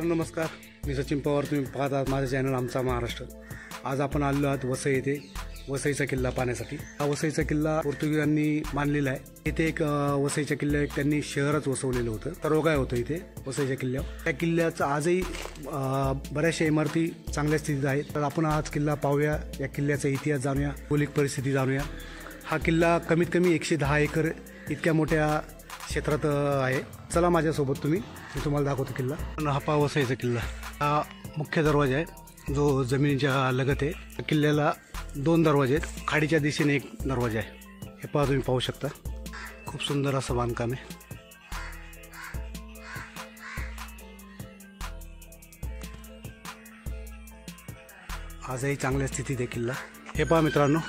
नमस्कार, मी सचिन पवार. तुम्ही पाहत आहात माझं चॅनल आमचा महाराष्ट्र. आज आपण आलो आहोत वसई येथे वसईचा किल्ला पाहण्यासाठी. हा वसईचा किल्ला पोर्तुगीजांनी बांधलेला आहे. इथे एक वसईच्या किल्ल्यावर त्यांनी शहरच वसवलेलं होतं. सर्व काय होतं इथे वसईच्या किल्ल्यावर. त्या किल्ल्याचं आजही बऱ्याचशा इमारती चांगल्या स्थितीत आहेत. तर आपण आज किल्ला पाहूया, या किल्ल्याचा इतिहास जाणूया, भौगोलिक परिस्थिती जाणूया. हा किल्ला कमीत कमी 110 एकर इतक्या मोठ्या क्षेत्रात आहे. चला माझ्यासोबत तुम्ही, मी तुम्हाला दाखवतो किल्ला. हा पहा वसईचा किल्ला. हा मुख्य दरवाजा आहे जो जमिनीच्या लगत आहे. किल्ल्याला 2 दरवाजे आहेत. खाडीच्या दिशेने एक दरवाजा आहे. हे पहा, तुम्ही पाहू शकता. खूप सुंदर असं बांधकाम आहे. आजही चांगल्या स्थितीत आहे किल्ला. हे पहा मित्रांनो,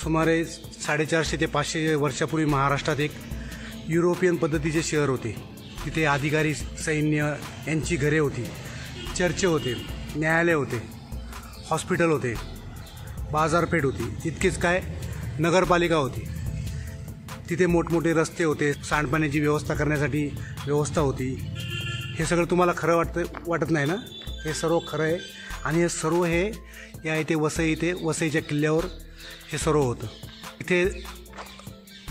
सुमारे 450 ते 500 वर्षापूर्वी महाराष्ट्रात एक युरोपियन पद्धतीचे शहर होते. तिथे अधिकारी, सैन्य यांची घरे होती, चर्चे होते, न्यायालय होते, हॉस्पिटल होते, बाजारपेठ होती. इतकेच काय, नगरपालिका होती. तिथे मोठमोठे रस्ते होते, सांडपाण्याची व्यवस्था करण्यासाठी व्यवस्था होती. हे सगळं तुम्हाला खरं वाटत नाही ना? हे सर्व खरं आहे. आणि हे सर्व हे या इथे वसईच्या किल्ल्यावर हे सर्व होतं. इथे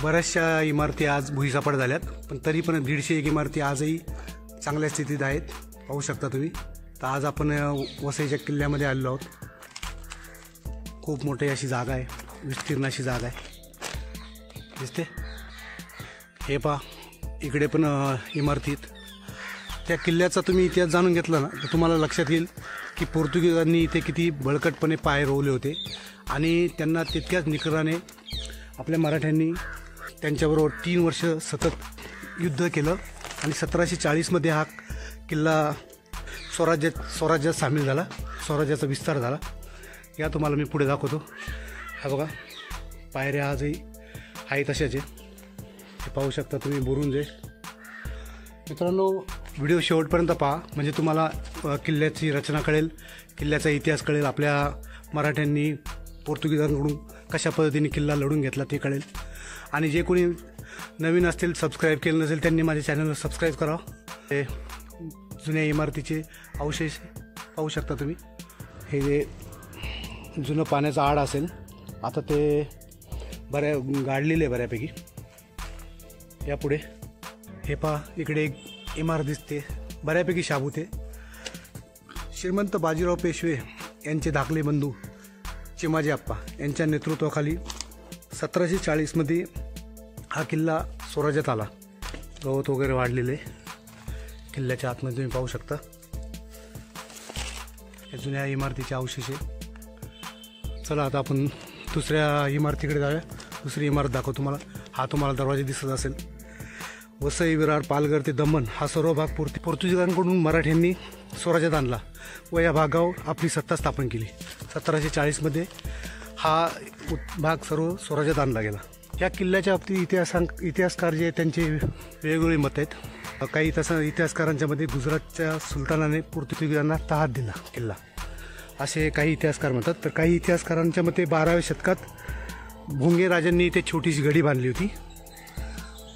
बऱ्याचशा इमारती आज भुईसपाट झाल्यात, पण तरी पण 150 इमारती आजही चांगल्या स्थितीत आहेत. पाहू शकता तुम्ही. तर आज आपण वसईच्या किल्ल्यामध्ये आलेलो आहोत. खूप मोठी अशी जागा आहे, विस्तीर्ण अशी जागा आहे, दिसते. हे पहा, इकडे पण इमारतीत. त्या किल्ल्याचा तुम्ही इतिहास जाणून घेतला ना, तर तुम्हाला लक्षात येईल की पोर्तुगीजांनी इथे किती बळकटपणे पाय रोवले होते. आणि त्यांना तितक्याच निकराने आपल्या मराठ्यांनी त्यांच्याबरोबर 3 वर्ष सतत युद्ध केलं. आणि 1740मध्ये हा किल्ला स्वराज्यात सामील झाला, स्वराज्याचा विस्तार झाला. या तुम्हाला मी पुढे दाखवतो. हा बघा, पायऱ्या आजही आहे तशाच आहे. हे पाहू शकता तुम्ही, बुरुंज आहे. मित्रांनो, व्हिडिओ शेवटपर्यंत पहा, म्हणजे तुम्हाला किल्ल्याची रचना कळेल, किल्ल्याचा इतिहास कळेल, आपल्या मराठ्यांनी पोर्तुगीजांकडून कशा पद्धतीने किल्ला लढून घेतला ते कळेल. आणि जे कोणी नवीन असतील, सबस्क्राईब केलं नसेल, त्यांनी माझ्या चॅनलला सबस्क्राईब करावं. हे जुन्या इमारतीचे अवशेष पाहू शकता तुम्ही. हे जे जुनं पाण्याचं आड असेल, आता ते गाडलेलं आहे बऱ्यापैकी. यापुढे हे पहा, इकडे एक इमारत दिसते, बऱ्यापैकी शाबूत आहे. श्रीमंत बाजीराव पेशवे यांचे धाकले बंधू चिमाजी आप्पा यांच्या नेतृत्वाखाली 1740मध्ये हा किल्ला स्वराज्यात आला. गवत वगैरे वाढलेले किल्ल्याच्या आतमध्ये तुम्ही पाहू शकता. हे जुन्या इमारतीचे अवशेष आहे. चला आता आपण दुसऱ्या इमारतीकडे जाऊया. दुसरी इमारत दाखवतो तुम्हाला. हा तुम्हाला दरवाजा दिसत असेल. वसई, विरार, पालघर ते दमण हा सर्व भाग पोर्तुगीजांकडून मराठ्यांनी स्वराज्यात आणला व या भागावर आपली सत्ता स्थापन केली. 1740मध्ये हा भाग सर्व स्वराज्यात आणला गेला. या किल्ल्याच्या बाबतीत इतिहासकार जे आहेत त्यांचे वेगवेगळे मत आहेत. काही तसं इतिहासकारांच्या मध्ये गुजरातच्या सुलतानाने पोर्तुगीजांना तहात दिला किल्ला, असे काही इतिहासकार म्हणतात. तर काही इतिहासकारांच्या मते 12व्या शतकात भोंगे राजांनी इथे छोटीशी गडी बांधली होती.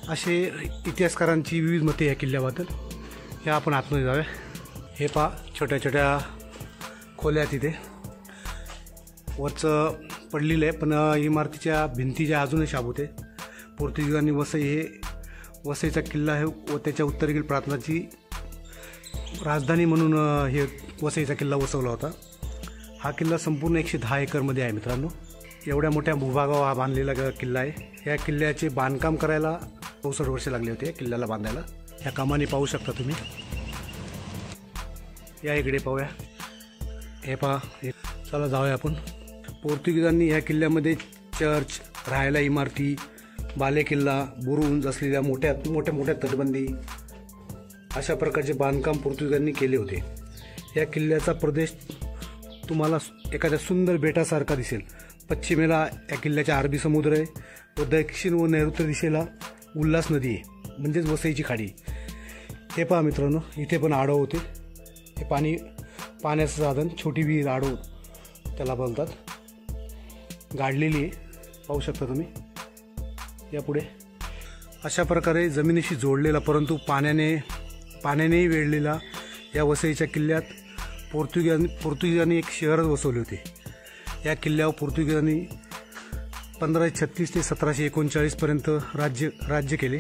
असे इतिहासकारांची विविध मते या किल्ल्याबद्दल. या आपण आतमध्ये जाऊया. हे पहा, छोट्या छोट्या खोल्या तिथे वरचं पडलेलं आहे, पण इमारतीच्या भिंतीच्या अजूनही शाबूत आहे. पोर्तुगीजांनी वसईचा किल्ला आहे व त्याच्या उत्तरेकडील प्रांताची राजधानी म्हणून हे वसईचा किल्ला वसवला होता. हा किल्ला संपूर्ण 110 एकरमध्ये आहे मित्रांनो. एवढ्या मोठ्या भूभागावर हा बांधलेला किल्ला आहे. या किल्ल्याचे बांधकाम करायला 64 वर्ष लागले होते किल्ल्याला बांधायला. ह्या कमानी पाहू शकता तुम्ही. या इकडे पाहूया. हे पहा, चला जाऊया आपण. पोर्तुगीजांनी ह्या किल्ल्यामध्ये चर्च, राहायला इमारती, बालेकिल्ला, बुरुंज असलेल्या मोठ्या तटबंदी अशा प्रकारचे बांधकाम पोर्तुगीजांनी केले होते. या किल्ल्याचा प्रदेश तुम्हाला एखाद्या सुंदर बेटासारखा दिसेल. पश्चिमेला या किल्ल्याच्या अरबी समुद्र आहे व दक्षिण व नैऋत्य दिशेला उल्हास नदी आहे, म्हणजेच वसईची खाडी. हे पहा मित्रांनो, इथे पण आडव होते. हे पाण्याचं साधन, छोटी विहीर आडव त्याला बोलतात, गाडलेली आहे. पाहू शकता तुम्ही. यापुढे अशा प्रकारे जमिनीशी जोडलेला परंतु पाण्यानेही वेढलेला या वसईच्या किल्ल्यात पोर्तुगीजांनी एक शहर वसवले होते. या किल्ल्यावर पोर्तुगीजांनी 1536 ते 1739पर्यंत राज्य केले.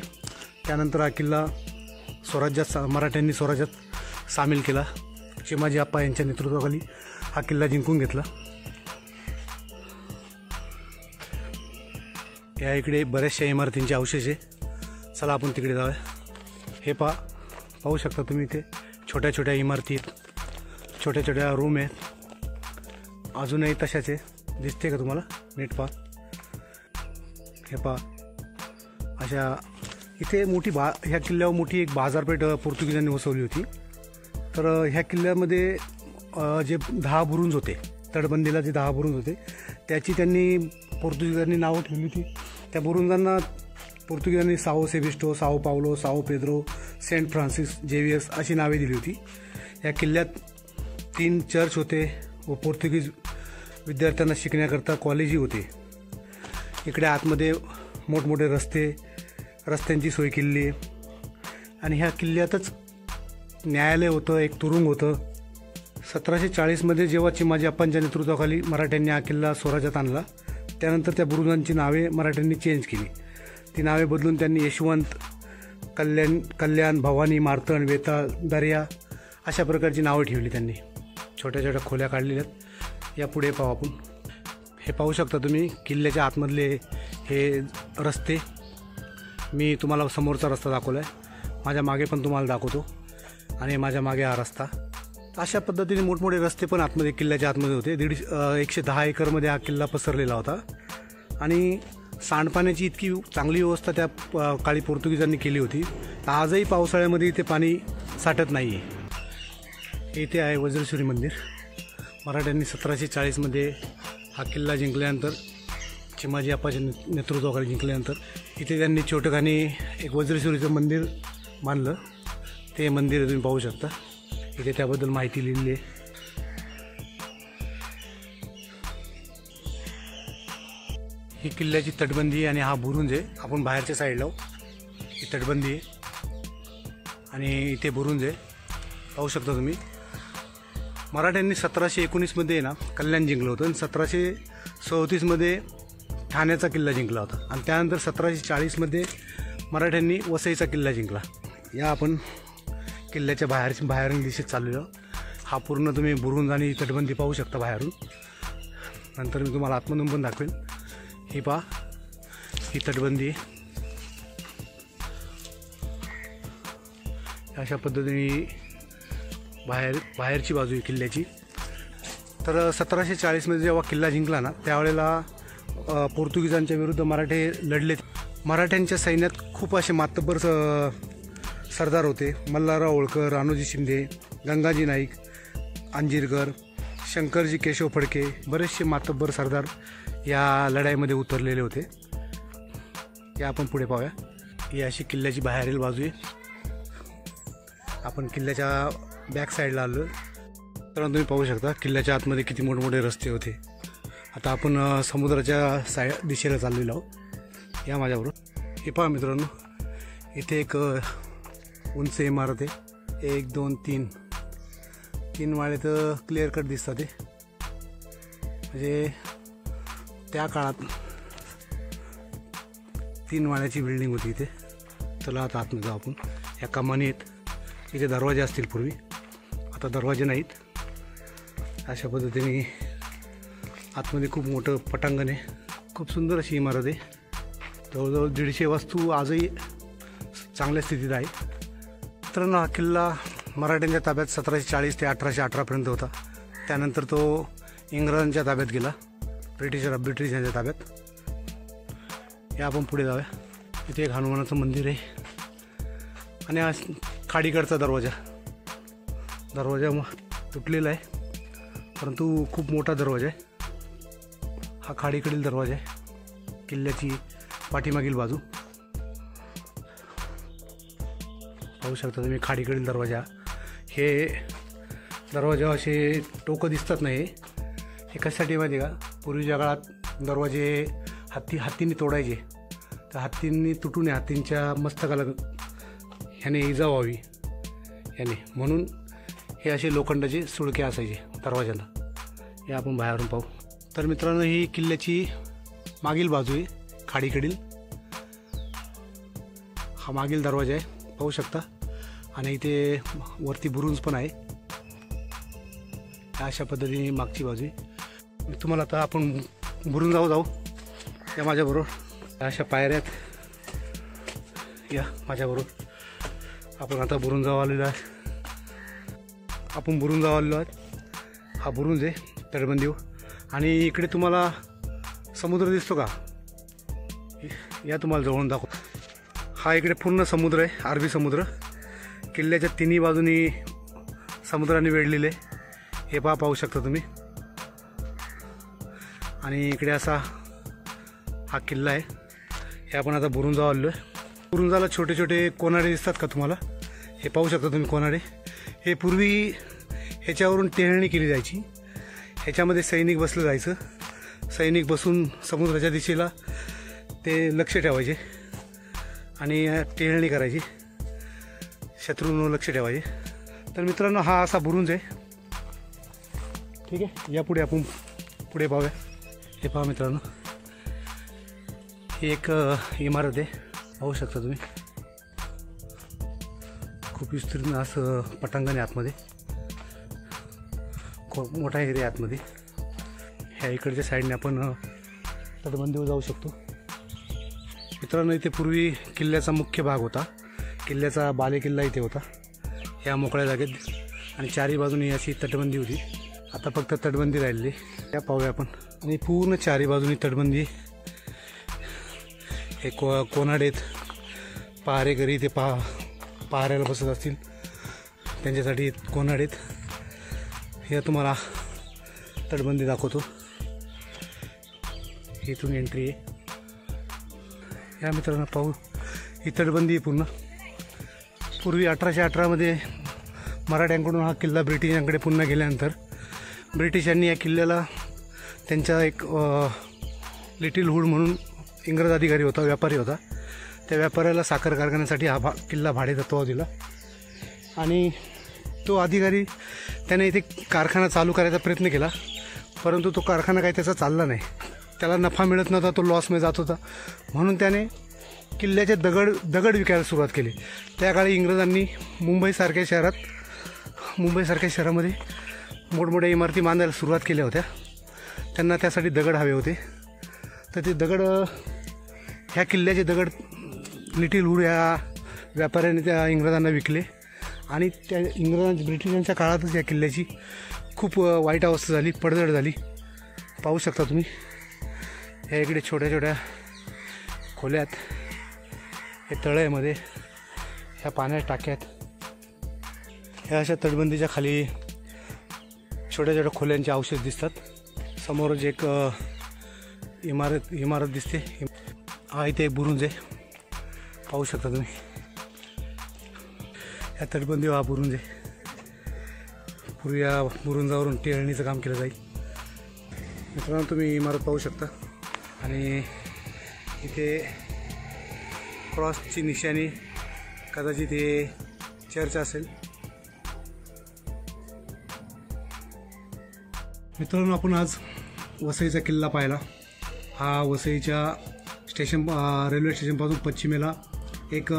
त्यानंतर हा किल्ला मराठ्यांनी स्वराज्यात सामील केला. चिमाजी आप्पा यांच्या नेतृत्वाखाली हा किल्ला जिंकून घेतला. या इकडे बऱ्याचशा इमारतींचे अवशेष आहे. चला आपण तिकडे जाऊया. हे पाहू शकता तुम्ही, इथे छोट्या छोट्या इमारती आहेत, छोट्या छोट्या रूम आहेत, अजूनही तशाच आहे. दिसते का तुम्हाला? नीट पहा. हे पहा, अशा इथे ह्या किल्ल्यावर मोठी एक बाजारपेठ पोर्तुगीजांनी वसवली होती. तर ह्या किल्ल्यामध्ये जे 10 बुरुज होते, तटबंदीला जे 10 बुरुज होते, त्याची पोर्तुगीजांनी नावं ठेवली होती. त्या बुरुजांना पोर्तुगीजांनी साओ सेबिस्टो, साओ पावलो, साओ पेद्रो, सेंट फ्रान्सिस जेवियस अशी नावे दिली होती. या किल्ल्यात 3 चर्च होते व पोर्तुगीज विद्यार्थ्यांना शिकण्याकरता कॉलेजही होते. इकडे आतमध्ये मोठमोठे रस्त्यांची सोय केलेली आहे. आणि ह्या किल्ल्यातच न्यायालय होतं, एक तुरुंग होतं. 1740मध्ये जेव्हा चिमाजी आप्पांच्या नेतृत्वाखाली मराठ्यांनी हा किल्ला स्वराज्यात आणला, त्यानंतर त्या बुरुजांची नावे मराठ्यांनी चेंज केली. ती नावे बदलून त्यांनी यशवंत, कल्याण, भवानी, मार्तंड, वेताळ, दर्या अशा प्रकारची नावं ठेवली. त्यांनी छोट्या छोट्या खोल्या काढलेल्या आहेत. या पुढे पाहू आपण. हे पाहू शकता तुम्ही किल्ल्याच्या आतमधले हे रस्ते. मी तुम्हाला समोरचा रस्ता दाखवला आहे, माझ्या मागे पण तुम्हाला दाखवतो, आणि माझ्या मागे हा रस्ता. अशा पद्धतीने मोठमोठे रस्ते पण आतमध्ये किल्ल्याच्या आतमध्ये होते. 110 एकरमध्ये हा किल्ला पसरलेला होता. आणि सांडपाण्याची इतकी चांगली व्यवस्था त्या काळी पोर्तुगीजांनी केली होती. आजही पावसाळ्यामध्ये इथे पाणी साठत नाही आहे. इथे आहे वज्रश्री मंदिर. मराठ्यांनी 1740मध्ये हा किल्ला जिंकल्यानंतर, चिमाजी आप्पाच्या नेतृत्वाखाली जिंकल्यानंतर, इथे त्यांनी छोटेखानी एक वज्रश्रीचं मंदिर बांधलं. ते मंदिर तुम्ही पाहू शकता. इथे त्याबद्दल माहिती लिहिली आहे. ही किल्ल्याची तटबंदी आणि हा बुरुज आहे. आपण बाहेरच्या साईडला ही तटबंदी आहे आणि इथे बुरुज आहे, पाहू शकता तुम्ही. मराठ्यांनी 1719मध्ये ना कल्याण जिंकलं होतं, आणि 1737मध्ये ठाण्याचा किल्ला जिंकला होता, आणि त्यानंतर 1740मध्ये मराठ्यांनी वसईचा किल्ला जिंकला. या आपण किल्ल्याच्या बाहेरून दिशेत चाललेलो. हा पूर्ण तुम्ही बुरुज आणि तटबंदी पाहू शकता बाहेरून. नंतर मी तुम्हाला आतमधून पण दाखवेन. ही पहा, ही तटबंदी आहे. अशा पद्धतीने बाहेरची बाजू आहे किल्ल्याची. तर 1740मध्ये जेव्हा किल्ला जिंकला ना, त्यावेळेला पोर्तुगीजांच्या विरुद्ध मराठे लढले. मराठ्यांच्या सैन्यात खूप असे मातब्बर सरदार होते. मल्हारराव होळकर, राणोजी शिंदे, गंगाजी नाईक, अंजिरकर, शंकरजी केशव फडके, बरेचसे मातब्बर सरदार या लढाईमध्ये उतरलेले होते. या आपण पुढे पाहूया. ही अशी किल्ल्याची बाहेरील बाजू आहे. आपण किल्ल्याच्या बॅक साईडला आलो तर तुम्ही पाहू शकता किल्ल्याच्या आतमध्ये किती मोठमोठे रस्ते होते. आता आपण समुद्राच्या दिशेला चाललेलो आहोत. या माझ्याबरोबर. हे पहा मित्रांनो, इथे एक उंच इमारत आहे. 1 2 3 माळे तर क्लिअर कट दिसतात ते. म्हणजे त्या काळात 3 माळ्याची बिल्डिंग होती इथे. चला आता आतमध्ये जाऊ आपण. ह्या कमानी आहेत. इथे दरवाजे असतील पूर्वी, आता दरवाजे नाहीत. अशा पद्धतीने आतमध्ये खूप मोठं पटांगण आहे. खूप सुंदर अशी इमारत आहे. जवळजवळ 150 वास्तू आजही चांगल्या स्थितीत आहे. मित्रांनो, हा किल्ला मराठ्यांच्या ताब्यात 1740 ते 1818पर्यंत होता. त्यानंतर तो इंग्रजांच्या ताब्यात गेला, ब्रिटिशांच्या ताब्यात. या आपण पुढे जाऊया. इथे एक हनुमानाचं मंदिर आहे आणि हा खाडीकडचा दरवाजा तुटलेला आहे, परंतु खूप मोठा दरवाजा आहे. हा खाडीकडील दरवाजा आहे, किल्ल्याची पाठीमागील बाजू पाहू शकता तुम्ही. खाडीकडील दरवाजा. हे दरवाजा असे टोकं दिसतात नाही. हे कशासाठी माहिती आहे का? पूर्वीच्या काळात दरवाजे हत्तींनी तोडायचे, तर हत्तींनी तुटू नये, हत्तींच्या मस्तकाला ह्याने इजा व्हावी ह्याने, म्हणून हे असे लोखंडाचे सुळके असायचे दरवाजाला. हे आपण बाहेरून पाहू. तर मित्रांनो, ही किल्ल्याची मागील बाजू आहे, खाडीकडील हा मागील दरवाजा आहे, पाहू शकता. आणि इथे वरती बुरुंज पण आहे. अशा पद्धतीने मागची बाजू आहे. मी तुम्हाला आता आपण बुरुंजावर जाऊ या माझ्याबरोबर. अशा पायऱ्यात या माझ्याबरोबर. आपण आता बुरुंजावर आलेलो आहे. आपण बुरुंजावर आलेलो आहे. हा बुरुंज आहे तटबंदीवर. आणि इकडे तुम्हाला समुद्र दिसतो का? या तुम्हाला जवळून दाखव. हा इकडे पूर्ण समुद्र आहे, अरबी समुद्र. किल्ल्याच्या तिन्ही बाजूनी समुद्राने वेढलेले हे पाहू शकता तुम्ही. आणि इकडे असा हा किल्ला आहे. हे आपण आता बुरुंजावर आलो आहे. बुरुंजाला छोटे छोटे कोनाडे दिसतात का तुम्हाला? हे पाहू शकता तुम्ही कोनाडे. हे पूर्वी ह्याच्यावरून टेहळणी केली जायची. ह्याच्यामध्ये सैनिक बसलं जायचं. सैनिक बसून समुद्राच्या दिशेला ते लक्ष ठेवायचे आणि टेहळणी करायची, शत्रूंवर लक्ष ठेवायचे. तर मित्रांनो, हा असा बुरुंज आहे. ठीक आहे, यापुढे आपण पुढे पाहूया. हे पहा मित्रांनो, ही एक इमारत आहे, पाहू शकता तुम्ही. खूप विस्तीर्ण असं पटांगण आहे आतमध्ये, खूप मोठा एरिया आतमध्ये. ह्या इकडच्या साईडने आपण तटबंदीवर जाऊ शकतो. मित्रांनो, इथे पूर्वी किल्ल्याचा मुख्य भाग होता. किल्ल्याचा बालेकिल्ला इथे होता ह्या मोकळ्या जागेत. आणि चारी बाजूनी अशी तटबंदी होती. आता फक्त तटबंदी राहिलेली, त्या पाहूया आपण. आणि पूर्ण चारी बाजूनी तटबंदी. हे कोनाडेत पहारेकरी ते पहाऱ्याला बसत असतील, त्यांच्यासाठी कोनाडेत. हे तुम्हाला तटबंदी दाखवतो. इथून एंट्री आहे. या मित्रांनो पाहू, ही तटबंदी पूर्ण. पूर्वी 1818मध्ये मराठ्यांकडून हा किल्ला ब्रिटिशांकडे पुन्हा गेल्यानंतर ब्रिटिशांनी या किल्ल्याला त्यांचा एक लिटिल हुड म्हणून इंग्रज अधिकारी होता, व्यापारी होता, त्या व्यापाऱ्याला साखर कारखान्यासाठी हा किल्ला भाडेतत्त्वावर दिला. आणि तो अधिकारी त्याने इथे कारखाना चालू करायचा प्रयत्न केला, परंतु तो कारखाना काही त्याचा चालला नाही. त्याला नफा मिळत नव्हता, तो लॉसमध्ये जात होता. म्हणून त्याने किल्ल्याचे दगड विकायला सुरुवात केली. त्या काळी इंग्रजांनी मुंबईसारख्या शहरामध्ये मोठमोठ्या इमारती बांधायला सुरुवात केल्या होत्या. त्यांना त्यासाठी दगड हवे होते. तर ते दगड, ह्या किल्ल्याचे दगड लिटिल हुड या व्यापाऱ्याने त्या इंग्रजांना विकले. आणि त्या ब्रिटिशांच्या काळातच या किल्ल्याची खूप वाईट अवस्था झाली, पडझड झाली. पाहू शकता तुम्ही. ह्या इकडे छोट्या छोट्या खोल्यात, हे तळ्यामध्ये, ह्या पाण्याच्या टाक्यात, ह्या अशा तटबंदीच्या खाली छोट्या छोट्या खोल्यांचे अवशेष दिसतात. समोरच एक इमारत दिसते. हा इथे एक बुरुंज आहे, पाहू शकता तुम्ही. ह्या तटबंदीवर हा बुरुंज आहे. पूर्वी या बुरुंजावरून टेहळणीचं काम केलं जाईल. मित्रांनो, तुम्ही इमारत पाहू शकता. आणि इथे क्रॉसची निशाणी, कदाचित हे चर्च असेल. मित्रांनो, आपण आज वसईचा किल्ला पाहिला. हा वसईच्या रेल्वे स्टेशनपासून पश्चिमेला एक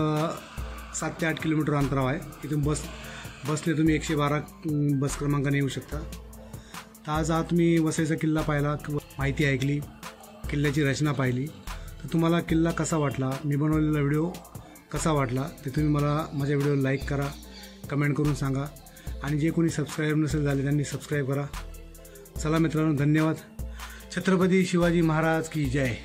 7 ते 8 किलोमीटर अंतरावर आहे. इथून बसने तुम्ही 112 बस क्रमांकाने येऊ शकता. तर आज तुम्ही वसईचा किल्ला पाहिला, माहिती ऐकली, किल्ल्याची रचना पाहिली. तर तुम्हाला किल्ला कसा वाटला, मी बनवलेला व्हिडिओ कसा वाटला, ते तुम्ही मला माझ्या व्हिडिओला लाईक करा, कमेंट करून सांगा. आणि जे कोणी सबस्क्राईब नसेल झाले त्यांनी सबस्क्राईब करा. चला मित्रांनो, धन्यवाद. छत्रपती शिवाजी महाराज की जय.